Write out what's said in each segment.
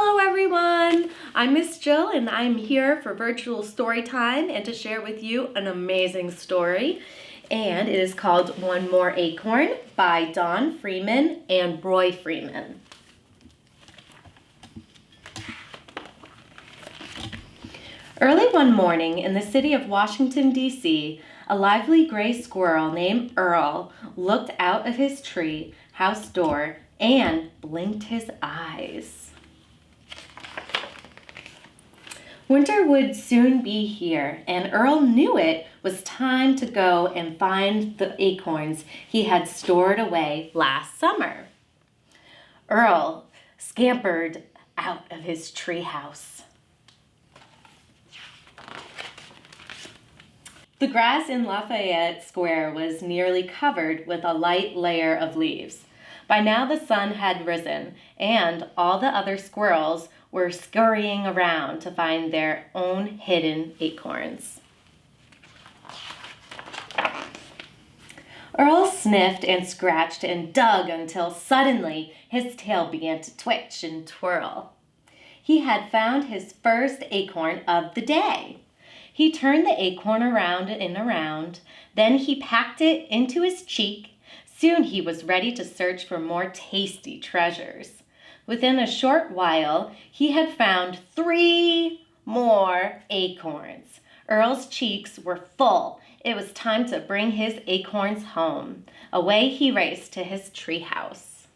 Hello everyone! I'm Miss Jill and I'm here for virtual story time and to share with you an amazing story. And it is called One More Acorn by Don Freeman and Roy Freeman. Early one morning in the city of Washington, D.C., a lively gray squirrel named Earl looked out of his tree house door and blinked his eyes. Winter would soon be here, and Earl knew it was time to go and find the acorns he had stored away last summer. Earl scampered out of his treehouse. The grass in Lafayette Square was nearly covered with a light layer of leaves. By now the sun had risen, and all the other squirrels were scurrying around to find their own hidden acorns. Earl sniffed and scratched and dug until suddenly his tail began to twitch and twirl. He had found his first acorn of the day. He turned the acorn around and around, then he packed it into his cheek. Soon he was ready to search for more tasty treasures. Within a short while, he had found 3 more acorns. Earl's cheeks were full. It was time to bring his acorns home. Away he raced to his treehouse.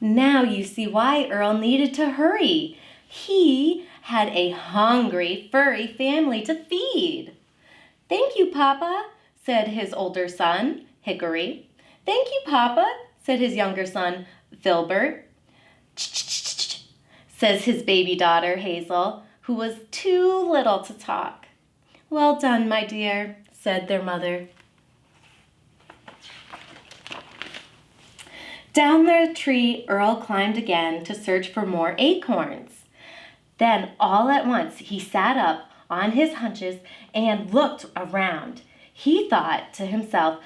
Now you see why Earl needed to hurry. He had a hungry, furry family to feed. "Thank you, Papa," said his older son, Hickory. "Thank you, Papa," said his younger son, Filbert. "Ch-ch-ch-ch-ch," says his baby daughter, Hazel, who was too little to talk. "Well done, my dear," said their mother. Down the tree, Earl climbed again to search for more acorns. Then, all at once, he sat up on his haunches and looked around. He thought to himself,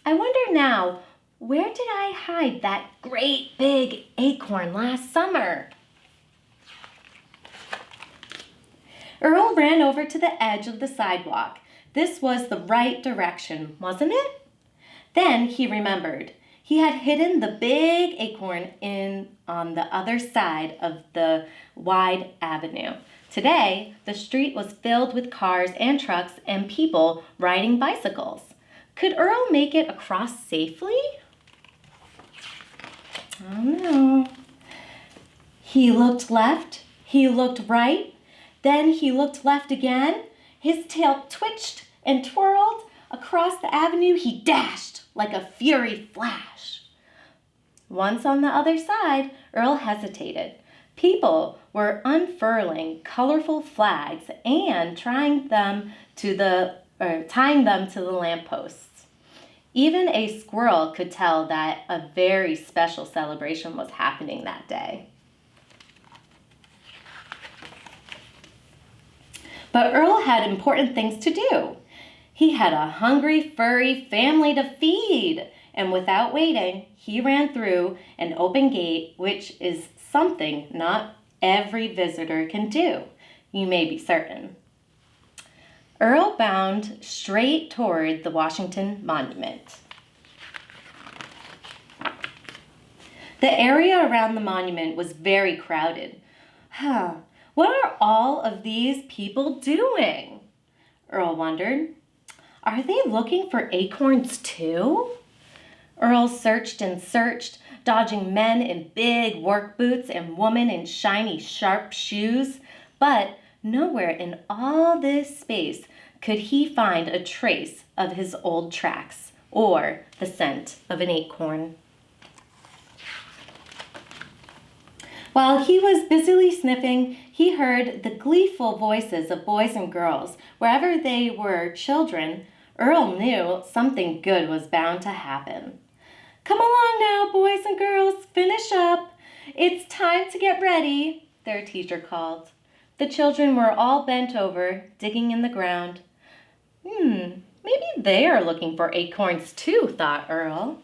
I wonder now, where did I hide that great big acorn last summer?" Earl ran over to the edge of the sidewalk. This was the right direction, wasn't it? Then he remembered. He had hidden the big acorn on the other side of the wide avenue. Today, the street was filled with cars and trucks and people riding bicycles. Could Earl make it across safely? I don't know. He looked left, he looked right, then he looked left again. His tail twitched and twirled. Across the avenue he dashed like a fury flash. Once on the other side, Earl hesitated. People were unfurling colorful flags and tying them to the lampposts. Even a squirrel could tell that a very special celebration was happening that day. But Earl had important things to do. He had a hungry, furry family to feed, and without waiting, he ran through an open gate, which is something not every visitor can do, you may be certain. Earl bounded straight toward the Washington Monument. The area around the monument was very crowded. What are all of these people doing? Earl wondered. Are they looking for acorns too? Earl searched and searched, dodging men in big work boots and women in shiny, sharp shoes, but nowhere in all this space could he find a trace of his old tracks or the scent of an acorn. While he was busily sniffing, he heard the gleeful voices of boys and girls. Wherever they were children, Earl knew something good was bound to happen. "Come along now, boys and girls, finish up. It's time to get ready," their teacher called. The children were all bent over, digging in the ground. Maybe they are looking for acorns too, thought Earl.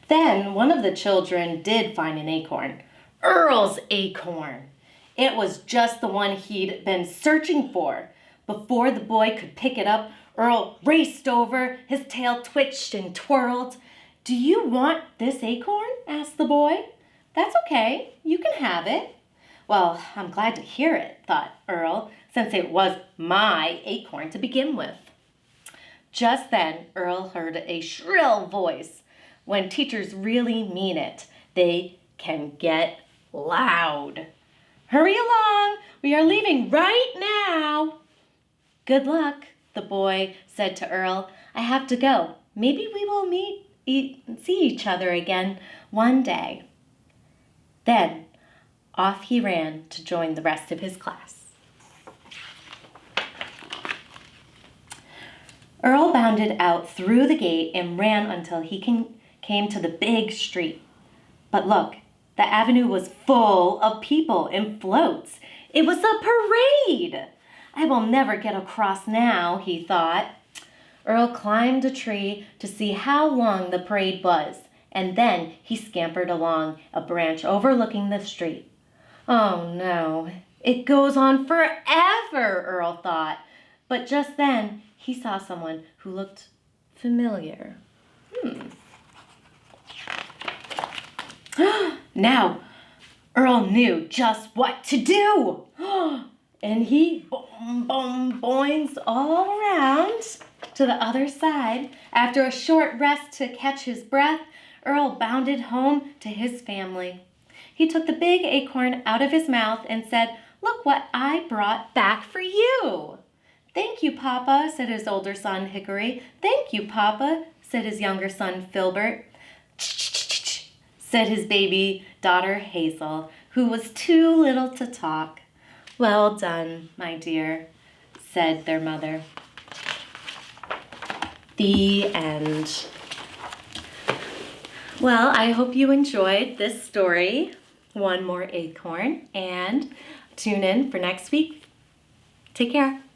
Then one of the children did find an acorn. Earl's acorn. It was just the one he'd been searching for. Before the boy could pick it up, Earl raced over. His tail twitched and twirled. "Do you want this acorn?" asked the boy. "That's okay. You can have it." "Well, I'm glad to hear it," thought Earl, since it was my acorn to begin with. Just then, Earl heard a shrill voice. When teachers really mean it, they can get loud. "Hurry along! We are leaving right now!" "Good luck," the boy said to Earl. "I have to go. Maybe we will see each other again one day." Then off he ran to join the rest of his class. Earl bounded out through the gate and ran until he came to the big street. But look, the avenue was full of people and floats. It was a parade! "I will never get across now," he thought. Earl climbed a tree to see how long the parade was, and then he scampered along a branch overlooking the street. "Oh no, it goes on forever," Earl thought. But just then he saw someone who looked familiar. Now, Earl knew just what to do. And he boings all around to the other side. After a short rest to catch his breath, Earl bounded home to his family. He took the big acorn out of his mouth and said, "Look what I brought back for you." "Thank you, Papa," said his older son, Hickory. "Thank you, Papa," said his younger son, Filbert. "Ch-ch-ch-ch," said his baby daughter, Hazel, who was too little to talk. "Well done, my dear," said their mother. The end. Well, I hope you enjoyed this story, One More Acorn, and tune in for next week. Take care.